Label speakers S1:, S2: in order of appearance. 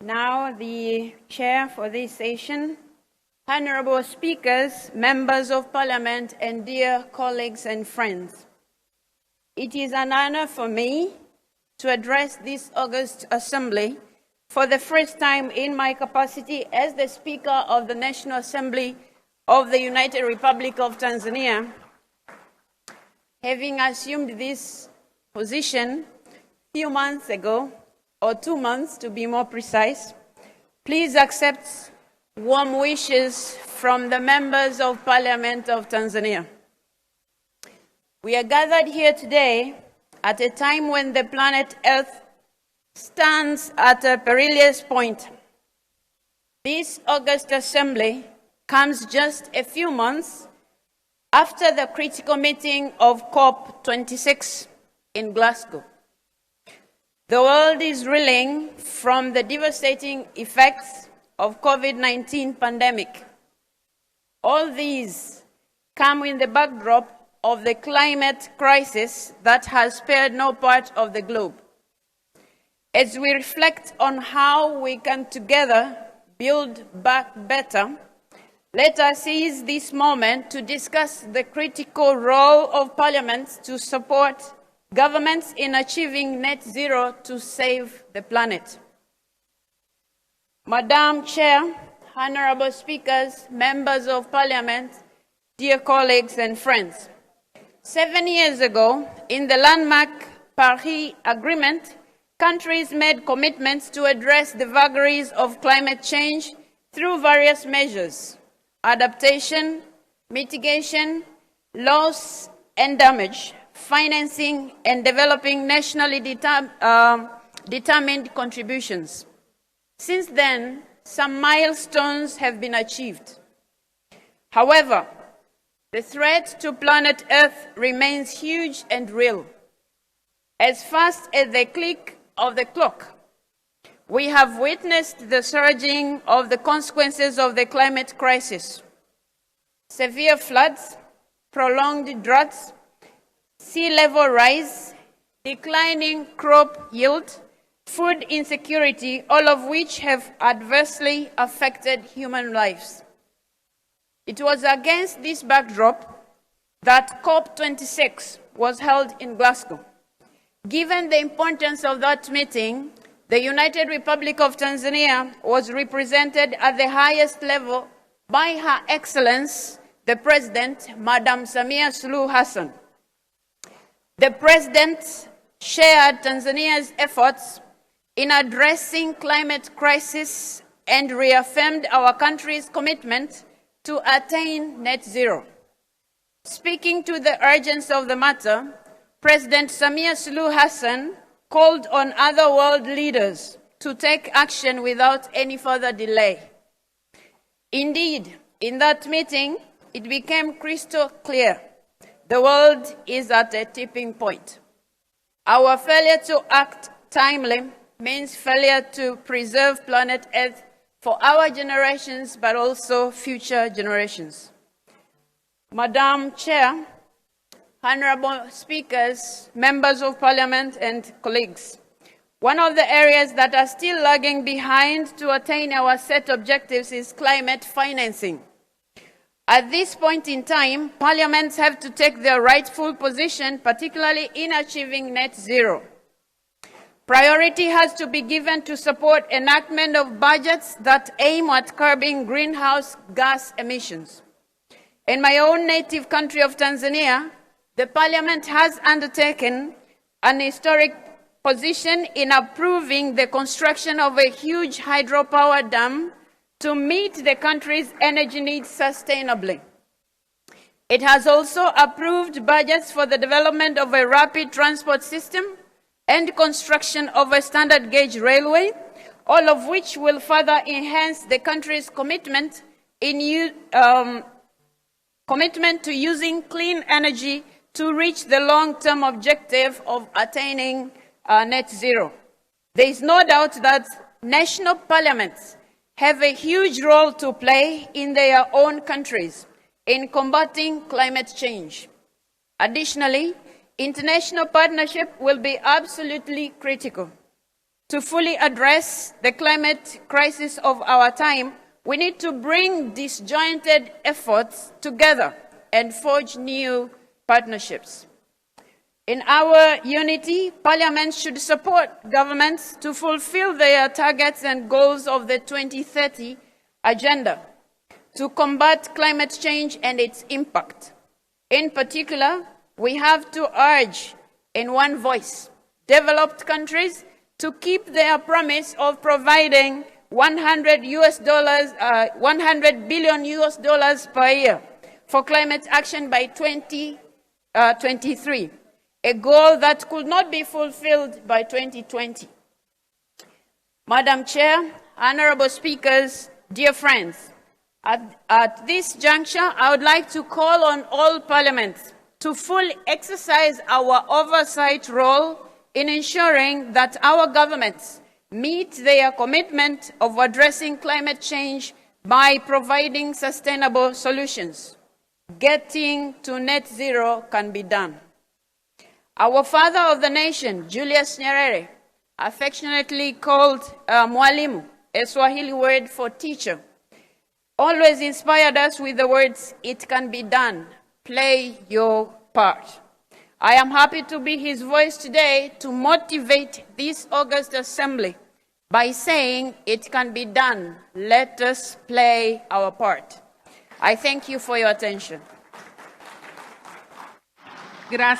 S1: now the chair for this session, honorable speakers, members of parliament, and dear colleagues and friends. It is an honor for me to address this august assembly for the first time in my capacity as the Speaker of the National Assembly of the United Republic of Tanzania. Having assumed this position a few months ago, or 2 months to be more precise, please accept warm wishes from the members of Parliament of Tanzania. We are gathered here today at a time when the planet Earth stands at a perilous point. This August Assembly comes just a few months after the critical meeting of COP26 in Glasgow. The world is reeling from the devastating effects of COVID-19 pandemic. All these come in the backdrop of the climate crisis that has spared no part of the globe. As we reflect on how we can together build back better, let us seize this moment to discuss the critical role of parliaments to support governments in achieving net zero to save the planet. Madam Chair, honorable speakers, members of parliament, dear colleagues and friends. 7 years ago, in the landmark Paris Agreement, countries made commitments to address the vagaries of climate change through various measures: adaptation, mitigation, loss and damage, financing, and developing nationally determined contributions. Since then, some milestones have been achieved. However, the threat to planet Earth remains huge and real. As fast as the click of the clock, we have witnessed the surging of the consequences of the climate crisis: severe floods, prolonged droughts, sea level rise, declining crop yield, food insecurity, all of which have adversely affected human lives. It was against this backdrop that COP26 was held in Glasgow. Given the importance of that meeting, the United Republic of Tanzania was represented at the highest level by Her Excellency, the President, Madam Samia Suluhu Hassan. The President shared Tanzania's efforts in addressing climate crisis and reaffirmed our country's commitment to attain net zero. Speaking to the urgency of the matter, President Samia Suluhu Hassan called on other world leaders to take action without any further delay. Indeed, in that meeting, it became crystal clear: the world is at a tipping point. Our failure to act timely means failure to preserve planet Earth for our generations, but also future generations. Madam Chair, honorable speakers, members of parliament, and colleagues, one of the areas that are still lagging behind to attain our set objectives is climate financing. At this point in time, parliaments have to take their rightful position, particularly in achieving net zero. Priority has to be given to support enactment of budgets that aim at curbing greenhouse gas emissions. In my own native country of Tanzania, the Parliament has undertaken an historic position in approving the construction of a huge hydropower dam to meet the country's energy needs sustainably. It has also approved budgets for the development of a rapid transport system and construction of a standard gauge railway, all of which will further enhance the country's commitment to using clean energy to reach the long-term objective of attaining net zero. There is no doubt that national parliaments have a huge role to play in their own countries in combating climate change. Additionally, international partnership will be absolutely critical. To fully address the climate crisis of our time, we need to bring disjointed efforts together and forge new partnerships. In our unity, Parliament should support governments to fulfill their targets and goals of the 2030 Agenda to combat climate change and its impact. In particular, we have to urge in one voice developed countries to keep their promise of providing $100 billion per year for climate action by 2023, a goal that could not be fulfilled by 2020. Madam Chair, honorable speakers, dear friends, at this juncture, I would like to call on all parliaments to fully exercise our oversight role in ensuring that our governments meet their commitment of addressing climate change by providing sustainable solutions. Getting to net zero can be done. Our father of the nation, Julius Nyerere, affectionately called Mwalimu, a Swahili word for teacher, always inspired us with the words, "It can be done, play your part." I am happy to be his voice today to motivate this August Assembly by saying, "It can be done, let us play our part." I thank you for your attention.
S2: Gracias.